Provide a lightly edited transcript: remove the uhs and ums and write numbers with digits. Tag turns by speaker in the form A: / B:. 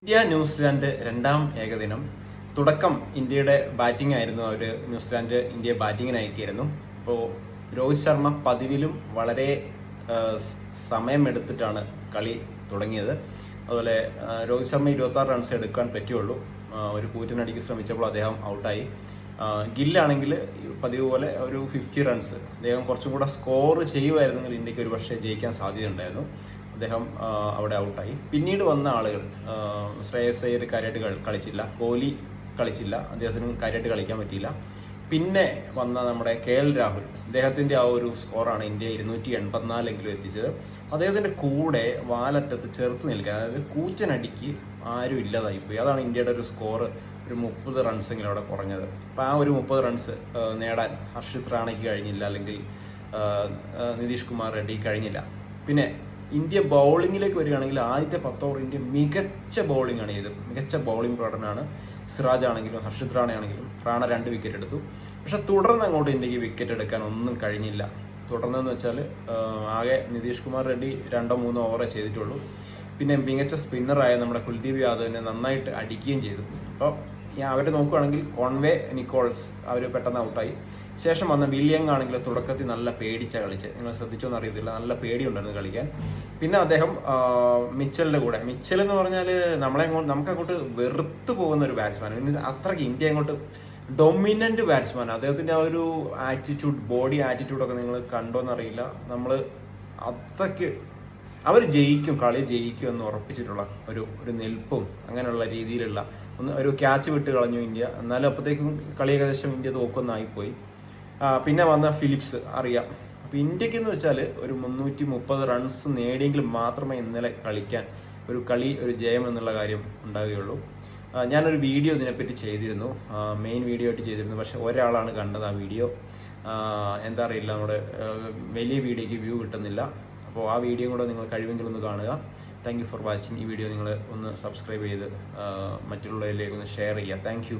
A: India New Zealand രണ്ടാം ഏകദിനം തുടക്കം ഇന്ത്യയുടെ ബാറ്റിംഗ് ആയിരുന്നു. ന്യൂസിലാൻഡ് ഇന്ത്യയെ ബാറ്റിങ്ങിന് അയക്കിയിരുന്നു. അപ്പോൾ രോഹിത് ശർമ്മ പതിവിലും വളരെ സമയമെടുത്തിട്ടാണ് കളി തുടങ്ങിയത്. അതുപോലെ രോഹിത് ശർമ്മ 26 റൺസ് എടുക്കാൻ പറ്റുള്ളൂ. ഒരു കൂറ്റനടിക്ക് ശ്രമിച്ചപ്പോൾ അദ്ദേഹം ഔട്ടായി. ഗില്ലാണെങ്കിൽ പതിവ് പോലെ ഒരു 50 റൺസ് അദ്ദേഹം കുറച്ചും കൂടെ സ്കോർ ചെയ്യുമായിരുന്നെങ്കിൽ ഇന്ത്യക്ക് ഒരു പക്ഷേ ജയിക്കാൻ സാധ്യതയുണ്ടായിരുന്നു. അദ്ദേഹം അവിടെ ഔട്ടായി. പിന്നീട് വന്ന ആളുകൾ, ശ്രേയസ് അയ്യർ കാര്യമായിട്ട് കളിച്ചില്ല, കോഹ്ലി കളിച്ചില്ല, അദ്ദേഹത്തിനും കാര്യമായിട്ട് കളിക്കാൻ പറ്റിയില്ല. പിന്നെ വന്ന നമ്മുടെ KL രാഹുൽ, അദ്ദേഹത്തിൻ്റെ ആ ഒരു സ്കോറാണ് ഇന്ത്യ 284 എത്തിച്ചത്. അദ്ദേഹത്തിൻ്റെ കൂടെ വാലറ്റത്ത് ചെറുത്ത് നിൽക്കാൻ, അതായത് കൂറ്റനടിക്ക് ആരും ഇല്ലാതായിപ്പോയി. അതാണ് ഇന്ത്യയുടെ ഒരു സ്കോർ ഒരു 30 റൺസെങ്കിലും അവിടെ കുറഞ്ഞത്. അപ്പം ആ ഒരു 30 റൺസ് നേടാൻ ഹർഷിത് റാണയ്ക്ക് കഴിഞ്ഞില്ല, അല്ലെങ്കിൽ നിതീഷ് കുമാർ റെഡ്ഡിക്ക് കഴിഞ്ഞില്ല. പിന്നെ ഇന്ത്യ ബൗളിങ്ങിലേക്ക് വരികയാണെങ്കിൽ ആദ്യത്തെ 10 ഓവർ ഇന്ത്യ മികച്ച ബൗളിംഗ് ആണ് ചെയ്തത്. മികച്ച ബൗളിംഗ് പ്രകടനമാണ്. സിറാജ് ആണെങ്കിലും ഹർഷിത് റാണ ആണെങ്കിലും, റാണ 2 വിക്കറ്റ് എടുത്തു. പക്ഷെ തുടർന്ന് അങ്ങോട്ട് ഇന്ത്യക്ക് വിക്കറ്റ് എടുക്കാൻ ഒന്നും കഴിഞ്ഞില്ല. തുടർന്നെന്ന് വെച്ചാൽ ആകെ നിതീഷ് കുമാർ റെഡ്ഡി 2-3 ഓവറേ ചെയ്തിട്ടുള്ളൂ. പിന്നെ മികച്ച സ്പിന്നറായ നമ്മുടെ കുൽദീപ് യാദവിനെ നന്നായിട്ട് അടിക്കുകയും ചെയ്തു. അപ്പോൾ അവർ നോക്കുകയാണെങ്കിൽ കോൺവേ, നിക്കോൾസ് അവർ പെട്ടെന്ന് ഔട്ടായി. ശേഷം വന്ന വില്യങ് ആണെങ്കിൽ തുടക്കത്തിൽ നല്ല പേടിച്ച കളിച്ച്, നിങ്ങൾ ശ്രദ്ധിച്ചോന്ന് അറിയത്തില്ല, നല്ല പേടിയുണ്ടായിരുന്നു കളിക്കാൻ. പിന്നെ അദ്ദേഹം മിച്ചലിന്റെ കൂടെ, മിച്ചൽ എന്ന് പറഞ്ഞാൽ നമുക്ക് അങ്ങോട്ട് വെറുത്ത് പോകുന്ന ഒരു ബാറ്റ്സ്മാൻ. പിന്നെ അത്രയ്ക്ക് ഇന്ത്യ അങ്ങോട്ട് ഡൊമിനന്റ് ബാറ്റ്സ്മാൻ. അദ്ദേഹത്തിന്റെ ആ ഒരു ആറ്റിറ്റ്യൂഡ്, ബോഡി ആറ്റിറ്റ്യൂഡൊക്കെ നിങ്ങൾ കണ്ടോന്നറിയില്ല. നമ്മൾ അത്രയ്ക്ക് അവർ ജയിക്കും, കളി ജയിക്കും എന്ന് ഉറപ്പിച്ചിട്ടുള്ള ഒരു നിൽപ്പും അങ്ങനെയുള്ള രീതിയിലുള്ള ഒരു ക്യാച്ച് വിട്ട് കളഞ്ഞു ഇന്ത്യ. എന്നാലും അപ്പോഴത്തേക്കും കളി ഏകദേശം ഇന്ത്യ തോക്കൊന്നായിപ്പോയി. പിന്നെ വന്ന ഫിലിപ്സ് അറിയാം. അപ്പം ഇന്ത്യക്ക് എന്ന് വെച്ചാൽ ഒരു 330 റൺസ് നേടിയെങ്കിൽ മാത്രമേ ഇന്നലെ കളിക്കാൻ ഒരു ജയം എന്നുള്ള കാര്യം ഉണ്ടാവുകയുള്ളൂ. ഞാനൊരു വീഡിയോ ഇതിനെപ്പറ്റി ചെയ്തിരുന്നു, മെയിൻ വീഡിയോ ആയിട്ട് ചെയ്തിരുന്നു. പക്ഷെ ഒരാളാണ് കണ്ടത് ആ വീഡിയോ. എന്താ അറിയില്ല, നമ്മുടെ വലിയ വീഡിയോയ്ക്ക് വ്യൂ കിട്ടുന്നില്ല. അപ്പോൾ ആ വീഡിയോ കൂടെ നിങ്ങൾ കഴിവെങ്കിൽ ഒന്ന് കാണുക. Thank you for watching. ഈ വീഡിയോ നിങ്ങൾ ഒന്ന് സബ്സ്ക്രൈബ് ചെയ്ത് മറ്റുള്ളവരിലേക്ക് ഒന്ന് ഷെയർ ചെയ്യുക. Thank you.